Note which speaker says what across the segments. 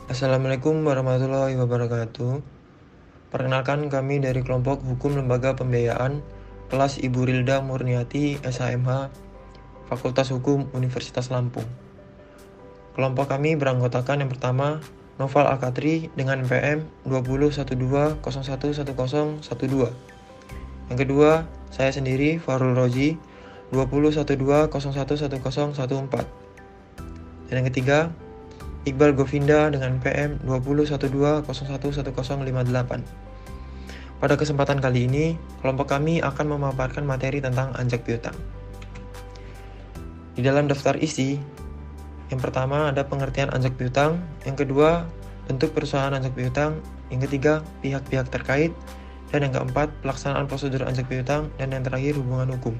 Speaker 1: Assalamualaikum warahmatullahi wabarakatuh. Perkenalkan, kami dari kelompok Hukum Lembaga Pembiayaan kelas Ibu Rilda Murniati SHMH Fakultas Hukum Universitas Lampung. Kelompok kami beranggotakan yang pertama Noval Akatri dengan PM 201201101012. Yang kedua, saya sendiri Farul Roji 2012011014. Dan yang ketiga, Iqbal Govinda dengan PM 2012011058. Pada kesempatan kali ini, kelompok kami akan memaparkan materi tentang anjak piutang. Di dalam daftar isi, yang pertama ada pengertian anjak piutang, yang kedua bentuk perusahaan anjak piutang, yang ketiga pihak-pihak terkait, dan yang keempat pelaksanaan prosedur anjak piutang, dan yang terakhir hubungan hukum.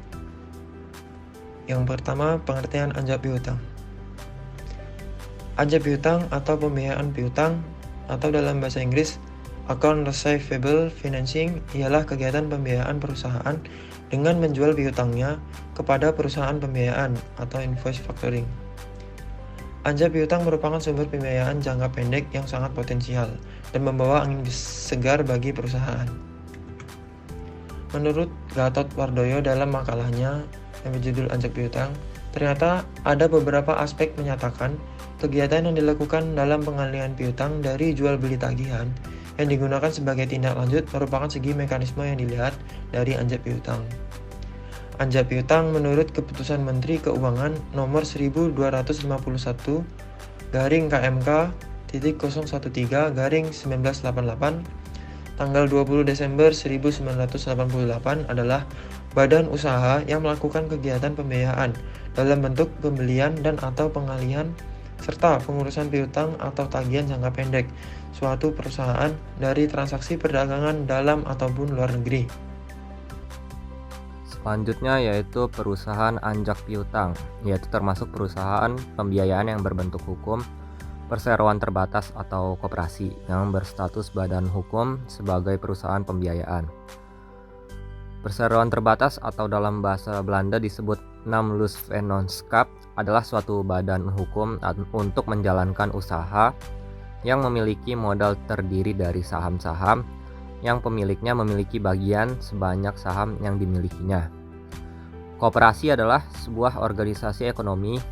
Speaker 1: Yang pertama, pengertian anjak piutang. Anjak piutang atau pembiayaan piutang atau dalam bahasa Inggris Account Receivable Financing ialah kegiatan pembiayaan perusahaan dengan menjual piutangnya kepada perusahaan pembiayaan atau invoice factoring. Anjak piutang merupakan sumber pembiayaan jangka pendek yang sangat potensial dan membawa angin segar bagi perusahaan. Menurut Gatot Wardoyo dalam makalahnya yang berjudul Anjak Piutang, ternyata ada beberapa aspek menyatakan kegiatan yang dilakukan dalam pengalihan piutang dari jual beli tagihan yang digunakan sebagai tindak lanjut merupakan segi mekanisme yang dilihat dari anjak piutang. Anjak piutang menurut Keputusan Menteri Keuangan Nomor 1251 garing KMK .013 1988 tanggal 20 Desember 1988 adalah badan usaha yang melakukan kegiatan pembiayaan dalam bentuk pembelian dan atau pengalihan serta pengurusan piutang atau tagihan jangka pendek suatu perusahaan dari transaksi perdagangan dalam ataupun luar negeri.
Speaker 2: Selanjutnya yaitu perusahaan anjak piutang, yaitu termasuk perusahaan pembiayaan yang berbentuk hukum, perseroan terbatas atau koperasi yang berstatus badan hukum sebagai perusahaan pembiayaan. Perseroan terbatas atau dalam bahasa Belanda disebut Namlutsvennootschap adalah suatu badan hukum untuk menjalankan usaha yang memiliki modal terdiri dari saham-saham yang pemiliknya memiliki bagian sebanyak saham yang dimilikinya. Koperasi adalah sebuah organisasi ekonomi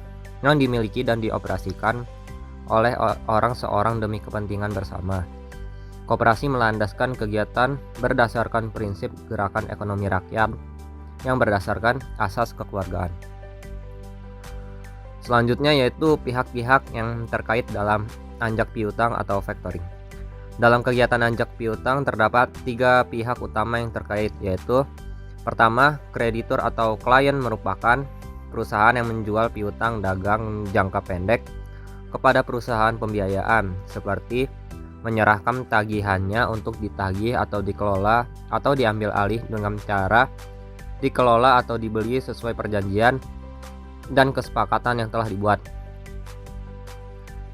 Speaker 2: yang dimiliki dan dioperasikan oleh orang seorang demi kepentingan bersama. Koperasi melandaskan kegiatan berdasarkan prinsip gerakan ekonomi rakyat yang berdasarkan asas kekeluargaan. Selanjutnya yaitu pihak-pihak yang terkait dalam anjak piutang atau factoring. Dalam kegiatan anjak piutang terdapat 3 pihak utama yang terkait, yaitu pertama, kreditur atau klien merupakan perusahaan yang menjual piutang dagang jangka pendek kepada perusahaan pembiayaan, seperti menyerahkan tagihannya untuk ditagih atau dikelola atau diambil alih dengan cara dikelola atau dibeli sesuai perjanjian dan kesepakatan yang telah dibuat.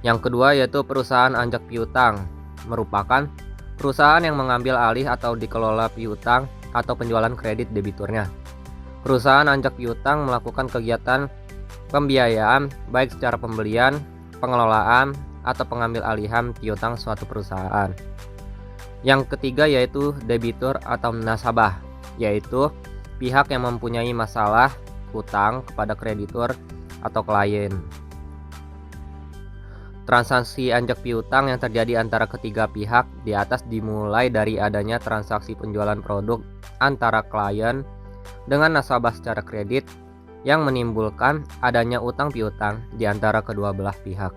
Speaker 2: Yang kedua yaitu perusahaan anjak piutang merupakan perusahaan yang mengambil alih atau dikelola piutang atau penjualan kredit debiturnya. Perusahaan anjak piutang melakukan kegiatan pembiayaan baik secara pembelian, pengelolaan, atau pengambil alihan piutang suatu perusahaan. Yang ketiga yaitu debitur atau nasabah, yaitu pihak yang mempunyai masalah hutang kepada kreditur atau klien. Transaksi anjak piutang yang terjadi antara ketiga pihak di atas dimulai dari adanya transaksi penjualan produk antara klien dengan nasabah secara kredit yang menimbulkan adanya utang piutang di antara kedua belah pihak.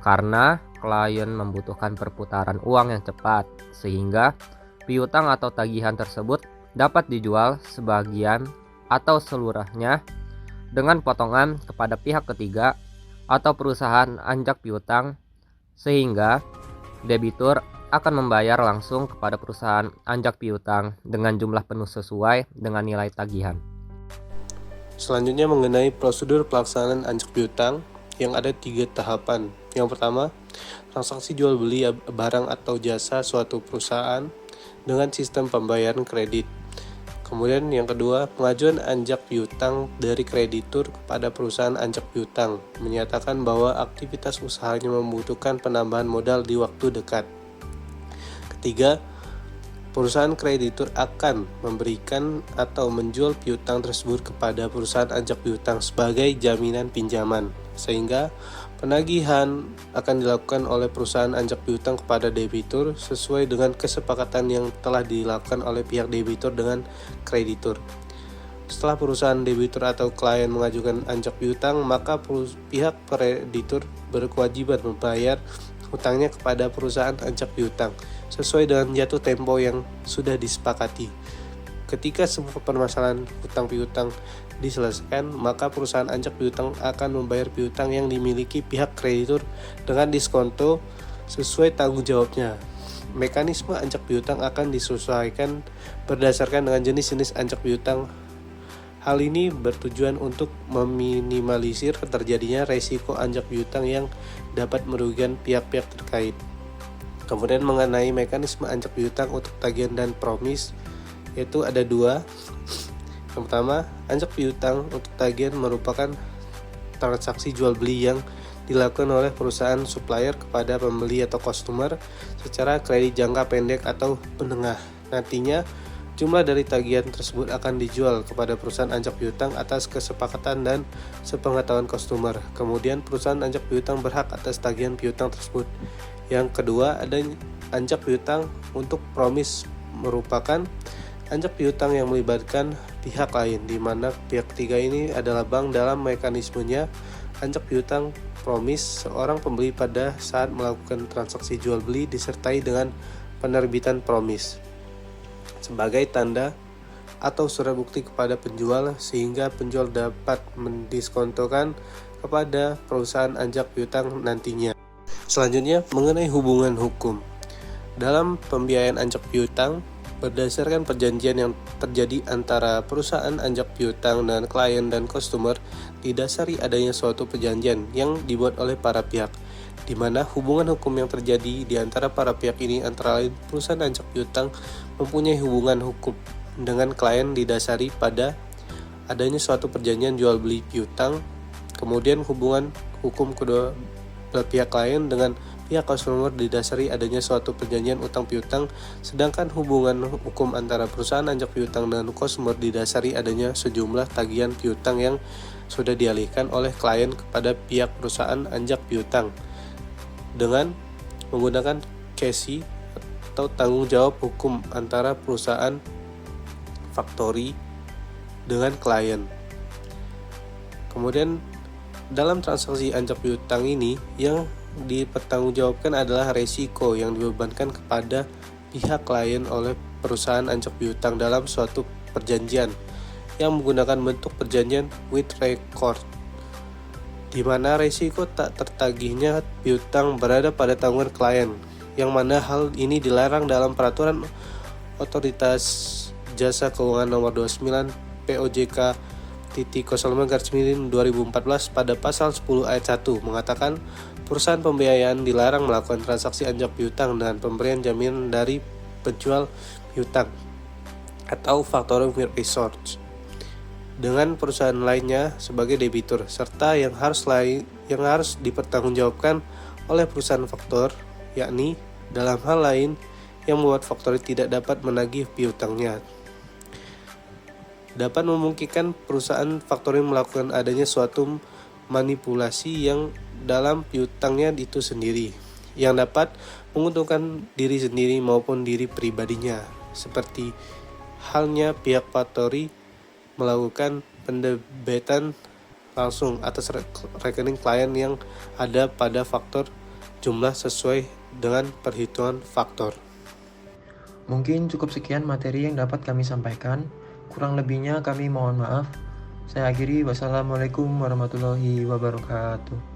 Speaker 2: Karena klien membutuhkan perputaran uang yang cepat, sehingga piutang atau tagihan tersebut dapat dijual sebagian atau seluruhnya dengan potongan kepada pihak ketiga atau perusahaan anjak piutang, sehingga debitur akan membayar langsung kepada perusahaan anjak piutang dengan jumlah penuh sesuai dengan nilai tagihan.
Speaker 3: Selanjutnya mengenai prosedur pelaksanaan anjak piutang yang ada 3 tahapan. Yang pertama, transaksi jual beli barang atau jasa suatu perusahaan dengan sistem pembayaran kredit. Kemudian yang kedua, pengajuan anjak piutang dari kreditur kepada perusahaan anjak piutang menyatakan bahwa aktivitas usahanya membutuhkan penambahan modal di waktu dekat. Ketiga, perusahaan kreditur akan memberikan atau menjual piutang tersebut kepada perusahaan anjak piutang sebagai jaminan pinjaman, sehingga penagihan akan dilakukan oleh perusahaan anjak piutang kepada debitur sesuai dengan kesepakatan yang telah dilakukan oleh pihak debitur dengan kreditur. Setelah perusahaan debitur atau klien mengajukan anjak piutang, maka pihak kreditur berkewajiban membayar hutangnya kepada perusahaan anjak piutang sesuai dengan jatuh tempo yang sudah disepakati. Ketika semua permasalahan hutang piutang diselesaikan, maka perusahaan anjak piutang akan membayar piutang yang dimiliki pihak kreditur dengan diskonto sesuai tanggung jawabnya. Mekanisme anjak piutang akan disesuaikan berdasarkan dengan jenis-jenis anjak piutang. Hal ini bertujuan untuk meminimalisir terjadinya resiko anjak piutang yang dapat merugikan pihak-pihak terkait. Kemudian mengenai mekanisme anjak piutang untuk tagihan dan promis, yaitu ada dua. Yang pertama, anjak piutang untuk tagihan merupakan transaksi jual beli yang dilakukan oleh perusahaan supplier kepada pembeli atau customer secara kredit jangka pendek atau menengah. Nantinya, jumlah dari tagihan tersebut akan dijual kepada perusahaan anjak piutang atas kesepakatan dan sepengetahuan customer. Kemudian, perusahaan anjak piutang berhak atas tagihan piutang tersebut. Yang kedua, ada anjak piutang untuk promis merupakan anjak piutang yang melibatkan pihak lain, di mana pihak ketiga ini adalah bank. Dalam mekanismenya, anjak piutang promis seorang pembeli pada saat melakukan transaksi jual beli disertai dengan penerbitan promis sebagai tanda atau surat bukti kepada penjual, sehingga penjual dapat mendiskontokan kepada perusahaan anjak piutang nantinya. Selanjutnya, mengenai hubungan hukum. Dalam pembiayaan anjak piutang, berdasarkan perjanjian yang terjadi antara perusahaan anjak piutang dan klien dan customer, didasari adanya suatu perjanjian yang dibuat oleh para pihak, di mana hubungan hukum yang terjadi di antara para pihak ini antara lain perusahaan anjak piutang mempunyai hubungan hukum dengan klien didasari pada adanya suatu perjanjian jual beli piutang. Kemudian hubungan hukum kedua belah pihak klien dengan pihak customer didasari adanya suatu perjanjian utang piutang, sedangkan hubungan hukum antara perusahaan anjak piutang dan customer didasari adanya sejumlah tagihan piutang yang sudah dialihkan oleh klien kepada pihak perusahaan anjak piutang dengan menggunakan KC atau tanggung jawab hukum antara perusahaan faktori dengan klien. Kemudian dalam transaksi anjak piutang ini yang dipertanggungjawabkan adalah resiko yang dibebankan kepada pihak klien oleh perusahaan anjak piutang dalam suatu perjanjian yang menggunakan bentuk perjanjian with record, di mana resiko tak tertagihnya piutang berada pada tanggungan klien, yang mana hal ini dilarang dalam peraturan Otoritas Jasa Keuangan nomor 29 POJK 05/2014 pada pasal 10 ayat 1 mengatakan perusahaan pembiayaan dilarang melakukan transaksi anjak piutang dan pemberian jaminan dari penjual piutang atau factoring with resource dengan perusahaan lainnya sebagai debitur, serta yang harus dipertanggungjawabkan oleh perusahaan faktor, yakni dalam hal lain yang membuat faktor tidak dapat menagih piutangnya. Dapat memungkinkan perusahaan faktoring melakukan adanya suatu manipulasi yang dalam piutangnya itu sendiri, yang dapat menguntungkan diri sendiri maupun diri pribadinya, seperti halnya pihak faktori melakukan pendebitan langsung atas rekening klien yang ada pada faktor jumlah sesuai dengan perhitungan faktor.
Speaker 1: Mungkin cukup sekian materi yang dapat kami sampaikan. Kurang lebihnya kami mohon maaf. Saya akhiri. Wassalamualaikum warahmatullahi wabarakatuh.